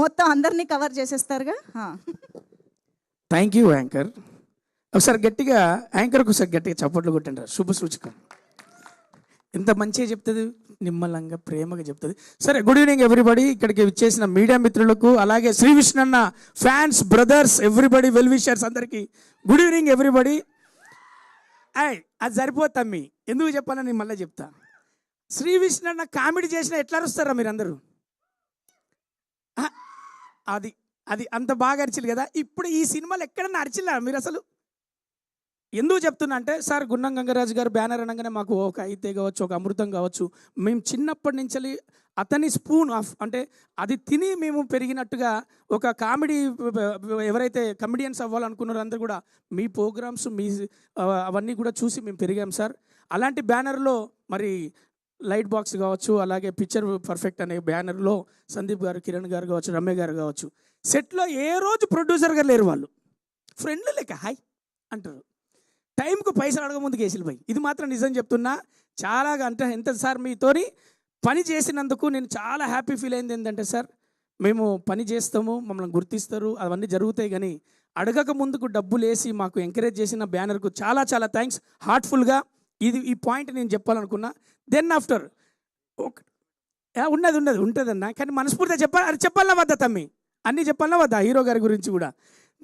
మొత్తం అందరినీ కవర్ చేసేస్తారుగా. Thank you anchor. ఒకసారి గట్టిగా యాంకర్కి ఒకసారి గట్టిగా చప్పట్లు కొట్టండి. శుభ సూచకం. ఎంత మంచిగా చెప్తుంది, నిమ్మలంగా ప్రేమగా చెప్తుంది. సరే, గుడ్ ఈవినింగ్ ఎవ్రీబడి. ఇక్కడికి వచ్చేసిన మీడియా మిత్రులకు, అలాగే Sri Vishnanna fans, brothers, everybody, well wishers అందరికీ గుడ్ ఈవినింగ్ ఎవ్రీబడి. అది సరిపోతమ్మి, ఎందుకు చెప్పాలని నేను మళ్ళీ చెప్తా. శ్రీ విష్ణన్న కామెడీ చేసినా ఎట్లా అరుస్తారా మీరు అందరూ? అది అది అంత బాగా అరిచిలు కదా. ఇప్పుడు ఈ సినిమాలు ఎక్కడన్నా అరిచిలా మీరు అసలు? ఎందుకు చెప్తున్నా అంటే, సార్ గున్నం గంగరాజు గారు బ్యానర్ అనగానే మాకు ఒక అయితే కావచ్చు, ఒక అమృతం కావచ్చు, మేము చిన్నప్పటి నుంచి అతని స్పూన్ ఆఫ్ అంటే అది తిని మేము పెరిగినట్టుగా ఒక కామెడీ ఎవరైతే కమెడియన్స్ అవ్వాలనుకున్నారో అందరూ కూడా మీ ప్రోగ్రామ్స్ మీ అవన్నీ కూడా చూసి మేము పెరిగాం సార్. అలాంటి బ్యానర్లో మరి లైట్ బాక్స్ కావచ్చు, అలాగే పిక్చర్ పర్ఫెక్ట్ అనే బ్యానర్లో సందీప్ గారు, కిరణ్ గారు కావచ్చు, రమ్య గారు కావచ్చు, సెట్లో ఏ రోజు ప్రొడ్యూసర్గా లేరు. వాళ్ళు ఫ్రెండ్లు లెక్క హాయ్ అంటారు. టైంకు పైసలు అడగ ముందుకు వేసిలు పోయి. ఇది మాత్రం నిజం చెప్తున్నా. చాలా అంటే ఎంత సార్ మీతోని పని చేసినందుకు నేను చాలా హ్యాపీ ఫీల్ అయింది. ఏంటంటే సార్, మేము పని చేస్తాము, మమ్మల్ని గుర్తిస్తారు, అవన్నీ జరుగుతాయి, కానీ అడగక ముందుకు డబ్బులు వేసి మాకు ఎంకరేజ్ చేసిన బ్యానర్కు చాలా చాలా థ్యాంక్స్ హార్ట్ఫుల్గా. ఈ పాయింట్ నేను చెప్పాలనుకున్నా. దెన్ ఆఫ్టర్ ఉంటుందన్నా, కానీ మనస్ఫూర్తిగా చెప్పాలన్నా వద్దా తమ్మి? అన్నీ చెప్పాలన్నా వద్దా? హీరో గారి గురించి కూడా.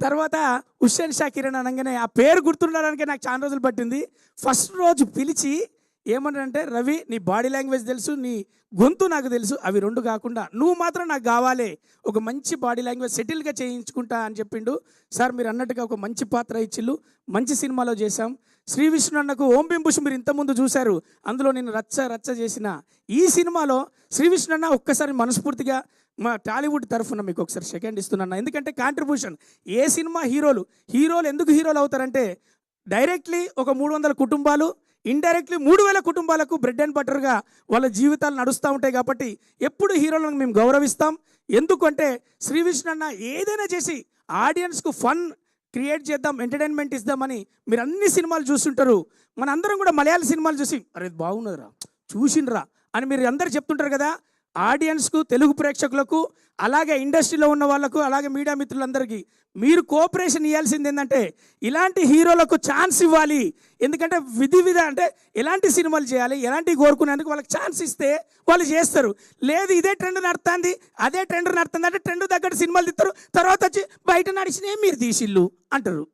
తర్వాత హుస్సేన్ షా కిరణ్ అనగానే ఆ పేరు గుర్తుండడానికి నాకు చాలా రోజులు పట్టింది. ఫస్ట్ రోజు పిలిచి ఏమన్నారంటే, రవి నీ బాడీ లాంగ్వేజ్ తెలుసు, నీ గొంతు నాకు తెలుసు, అవి రెండు కాకుండా నువ్వు మాత్రం నాకు కావాలి, ఒక మంచి బాడీ లాంగ్వేజ్ సెటిల్గా చేయించుకుంటా అని చెప్పిండు. సార్ మీరు అన్నట్టుగా ఒక మంచి పాత్ర ఇచ్చిళ్ళు, మంచి సినిమాలో చేశాం. శ్రీ విష్ణు అన్నకు ఓం బింబుష్ మీరు ఇంతకుముందు చూశారు, అందులో నేను రచ్చ చేసిన ఈ సినిమాలో శ్రీ విష్ణు అన్న ఒక్కసారి మనస్ఫూర్తిగా మా టాలీవుడ్ తరఫున మీకు ఒకసారి సెకండ్ ఇస్తున్నాను. ఎందుకంటే కాంట్రిబ్యూషన్ ఏ సినిమా హీరోలు ఎందుకు హీరోలు అవుతారంటే, డైరెక్ట్లీ ఒక 300 కుటుంబాలు, ఇండైరెక్ట్లీ 3000 కుటుంబాలకు బ్రెడ్ అండ్ బటర్గా వాళ్ళ జీవితాలు నడుస్తూ ఉంటాయి. కాబట్టి ఎప్పుడు హీరోలను మేము గౌరవిస్తాం. ఎందుకంటే శ్రీ విష్ణు అన్న ఏదైనా చేసి ఆడియన్స్కు ఫన్ క్రియేట్ చేద్దాం, ఎంటర్టైన్మెంట్ ఇద్దామని మీరు అన్ని సినిమాలు చూస్తుంటారు. మన అందరం కూడా మలయాళ సినిమాలు చూసి అరే బాగున్నదిరా, చూసిండ్రా అని మీరు అందరు చెప్తుంటారు కదా. ఆడియన్స్కు, తెలుగు ప్రేక్షకులకు, అలాగే ఇండస్ట్రీలో ఉన్న వాళ్ళకు, అలాగే మీడియా మిత్రులందరికీ మీరు కోఆపరేషన్ ఇవ్వాల్సింది ఏంటంటే, ఇలాంటి హీరోలకు ఛాన్స్ ఇవ్వాలి. ఎందుకంటే అంటే ఎలాంటి సినిమాలు చేయాలి, ఎలాంటి కోరుకునేందుకు వాళ్ళకి ఛాన్స్ ఇస్తే వాళ్ళు చేస్తారు. లేదు ఇదే ట్రెండ్ నడుతుంది, అదే ట్రెండ్ నడుతుంది అంటే ట్రెండ్ తగ్గట్టు సినిమాలు తీస్తారు, తర్వాత వచ్చి బయట నడిచినే మీరు తీసిళ్ళు అంటారు.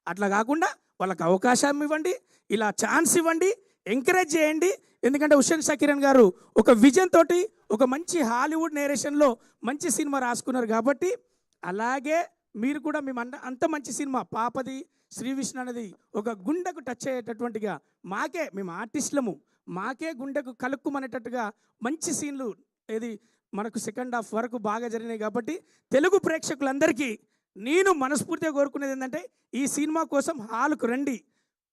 అట్లా కాకుండా వాళ్ళకి అవకాశం ఇవ్వండి, ఇలా ఛాన్స్ ఇవ్వండి, ఎంకరేజ్ చేయండి. ఎందుకంటే హుస్సేన్ షా కిరణ్ గారు ఒక విజన్ తోటి ఒక మంచి హాలీవుడ్ నేరేషన్లో మంచి సినిమా రాసుకున్నారు. కాబట్టి అలాగే మీరు కూడా మేము అంత మంచి సినిమా పాపది, శ్రీ విష్ణు అనేది ఒక గుండెకు టచ్ అయ్యేటటువంటిగా మేము ఆర్టిస్టులము, మాకే గుండెకు కలుక్కుమనేటట్టుగా మంచి సీన్లు మనకు సెకండ్ హాఫ్ వరకు బాగా జరిగినాయి. కాబట్టి తెలుగు ప్రేక్షకులందరికీ నేను మనస్ఫూర్తిగా కోరుకునేది ఏంటంటే, ఈ సినిమా కోసం హాల్కు రండి,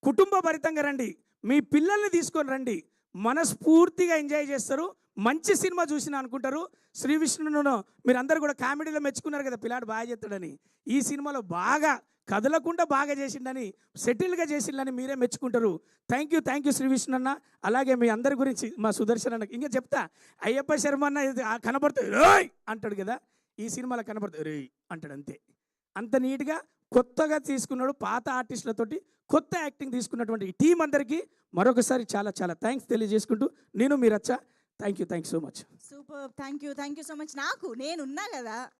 కుటుంబ భరితంగా రండి, మీ పిల్లల్ని తీసుకొని రండి, మనస్ఫూర్తిగా ఎంజాయ్ చేస్తారు, మంచి సినిమా చూసిన అనుకుంటారు. శ్రీ విష్ణును మీరు అందరు కూడా కామెడీలో మెచ్చుకున్నారు కదా, పిల్లాడు బాగా చేస్తాడని. ఈ సినిమాలో బాగా కదలకుండా బాగా చేసిండని, సెటిల్గా చేసిండని మీరే మెచ్చుకుంటారు. థ్యాంక్ యూ శ్రీ విష్ణు అన్న. అలాగే మీ అందరి గురించి మా సుదర్శన్ అన్నకి ఇంకా చెప్తా. అయ్యప్ప శర్మ అన్న కనబడుతుంది రేయ్ అంటాడు కదా, ఈ సినిమాలో కనబడుతుంది రేయ్ అంటాడు. అంత నీట్గా కొత్తగా తీసుకున్నాడు. పాత ఆర్టిస్టులతోటి కొత్త యాక్టింగ్ తీసుకున్నటువంటి ఈ టీం అందరికీ మరొకసారి చాలా చాలా థ్యాంక్స్ తెలియజేసుకుంటూ నేను మీరచ్చా. Thank you so much. Super. Thank you so much. నేనున్నా కదా.